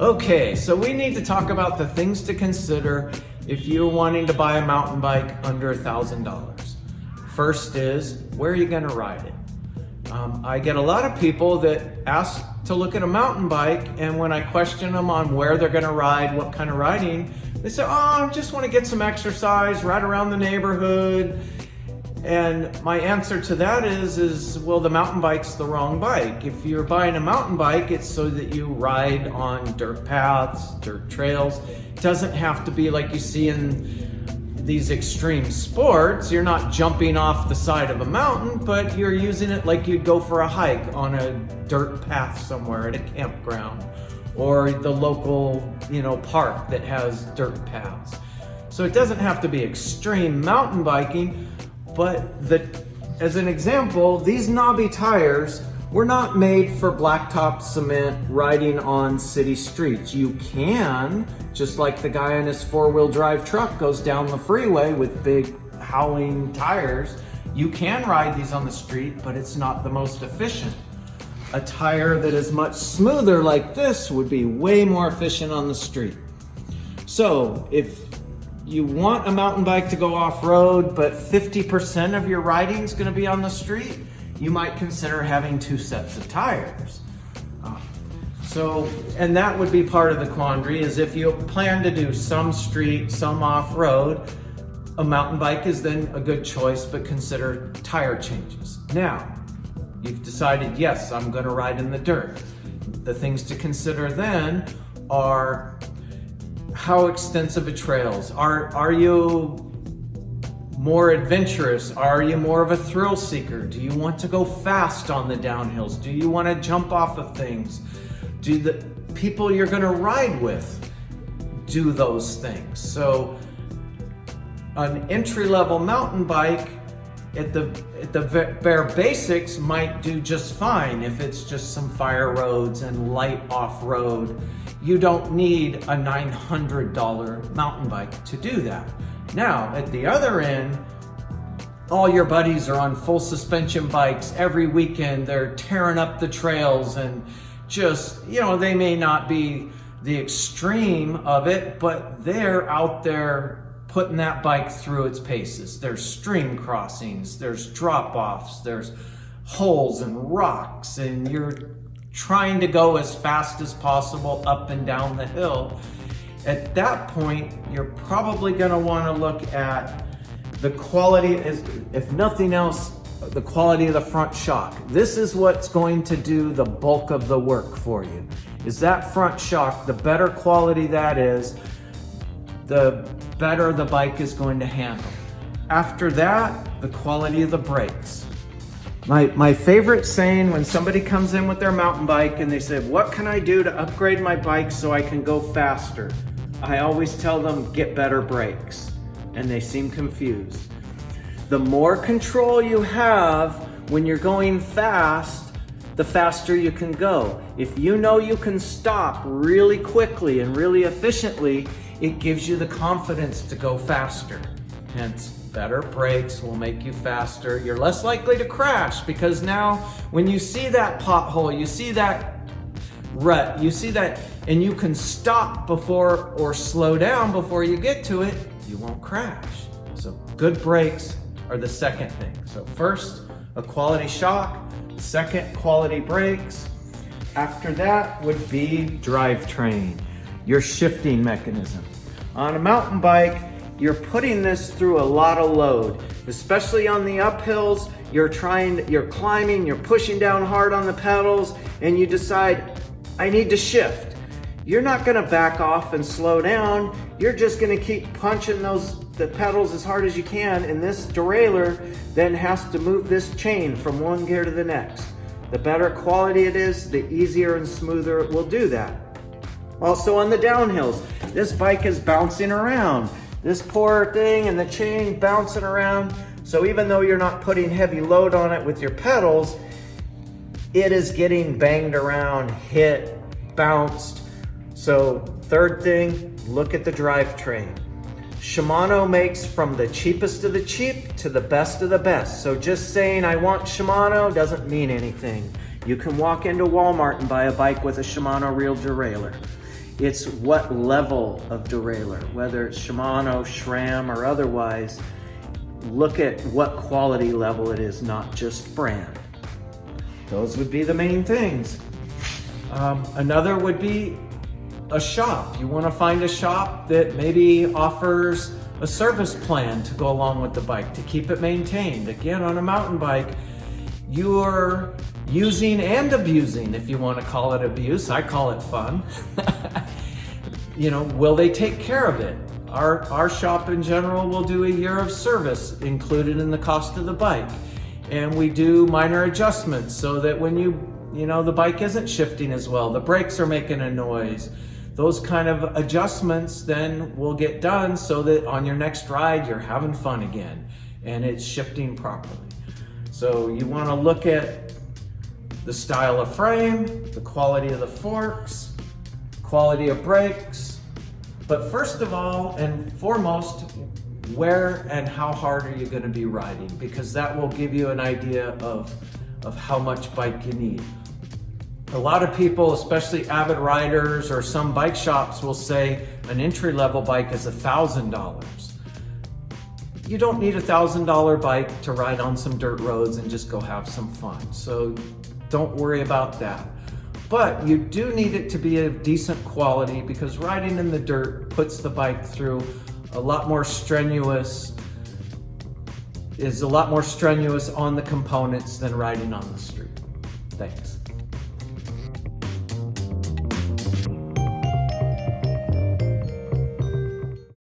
Okay, so we need to talk about the things to consider if you're wanting to buy a mountain bike under $1,000. First is, where are you gonna ride it? I get a lot of people that ask to look at a mountain bike, and when I question them on where they're gonna ride, what kind of riding, they say, oh, I just wanna get some exercise, ride around the neighborhood. And my answer to that is, well, the mountain bike's the wrong bike. If you're buying a mountain bike, it's so that you ride on dirt paths, dirt trails. It doesn't have to be like you see in these extreme sports. You're not jumping off the side of a mountain, but you're using it like you'd go for a hike on a dirt path somewhere at a campground or the local, park that has dirt paths. So it doesn't have to be extreme mountain biking. But as an example, these Knobby tires were not made for blacktop cement riding on city streets. You can, just like the guy in his four-wheel drive truck goes down the freeway with big howling tires, you can ride these on the street, but it's not the most efficient. A tire that is much smoother like this would be way more efficient on the street. So if you want a mountain bike to go off-road, but 50% of your riding is going to be on the street, you might consider having two sets of tires. And that would be part of the quandary, is if you plan to do some street, some off-road, a mountain bike is then a good choice, but consider tire changes. Now, you've decided, yes, I'm going to ride in the dirt. The things to consider then are, how extensive are trails? Are you more adventurous? Are you more of a thrill seeker? Do you want to go fast on the downhills? Do you want to jump off of things? Do the people you're going to ride with do those things? So an entry-level mountain bike at the bare basics might do just fine if it's just some fire roads and light off-road. You don't need a $900 mountain bike to do that. Now, at the other end, all your buddies are on full suspension bikes every weekend. They're tearing up the trails and just, they may not be the extreme of it, but they're out there putting that bike through its paces. There's stream crossings, there's drop-offs, there's holes and rocks, and you're trying to go as fast as possible up and down the hill. At that point, you're probably going to want to look at the quality, if nothing else, the quality of the front shock. This is what's going to do the bulk of the work for you. Is that front shock, the better quality that is, the better the bike is going to handle. After that, the quality of the brakes. My favorite saying when somebody comes in with their mountain bike and they say, what can I do to upgrade my bike so I can go faster? I always tell them, get better brakes. And they seem confused. The more control you have when you're going fast, the faster you can go. If you know you can stop really quickly and really efficiently, it gives you the confidence to go faster. Hence, better brakes will make you faster. You're less likely to crash, because now when you see that pothole, you see that rut, you see that, and you can stop before or slow down before you get to it, you won't crash. So good brakes are the second thing. So first, a quality shock. Second, quality brakes. After that would be drivetrain, your shifting mechanism. On a mountain bike, you're putting this through a lot of load, especially on the uphills. You're climbing, you're pushing down hard on the pedals, and you decide, I need to shift. You're not gonna back off and slow down. You're just gonna keep punching the pedals as hard as you can, and this derailleur then has to move this chain from one gear to the next. The better quality it is, the easier and smoother it will do that. Also on the downhills, this bike is bouncing around. This poor thing and the chain bouncing around. So even though you're not putting heavy load on it with your pedals, it is getting banged around, hit, bounced. So third thing, look at the drivetrain. Shimano makes from the cheapest of the cheap to the best of the best. So just saying I want Shimano doesn't mean anything. You can walk into Walmart and buy a bike with a Shimano real derailleur. It's what level of derailleur, whether it's Shimano, SRAM, or otherwise. Look at what quality level it is, not just brand. Those would be the main things. Another would be a shop. You want to find a shop that maybe offers a service plan to go along with the bike to keep it maintained. Again, on a mountain bike, you're using and abusing, if you want to call it abuse. I call it fun. Will they take care of it? Our shop in general will do a year of service included in the cost of the bike. And we do minor adjustments so that when the bike isn't shifting as well, the brakes are making a noise. Those kind of adjustments then will get done so that on your next ride, you're having fun again and it's shifting properly. So you want to look at the style of frame, the quality of the forks, quality of brakes, but first of all and foremost, where and how hard are you going to be riding? Because that will give you an idea of how much bike you need. A lot of people, especially avid riders or some bike shops, will say an entry-level bike is $1,000. You don't need a $1,000 bike to ride on some dirt roads and just go have some fun. So don't worry about that. But you do need it to be of decent quality because riding in the dirt puts the bike through a lot more strenuous on the components than riding on the street. Thanks.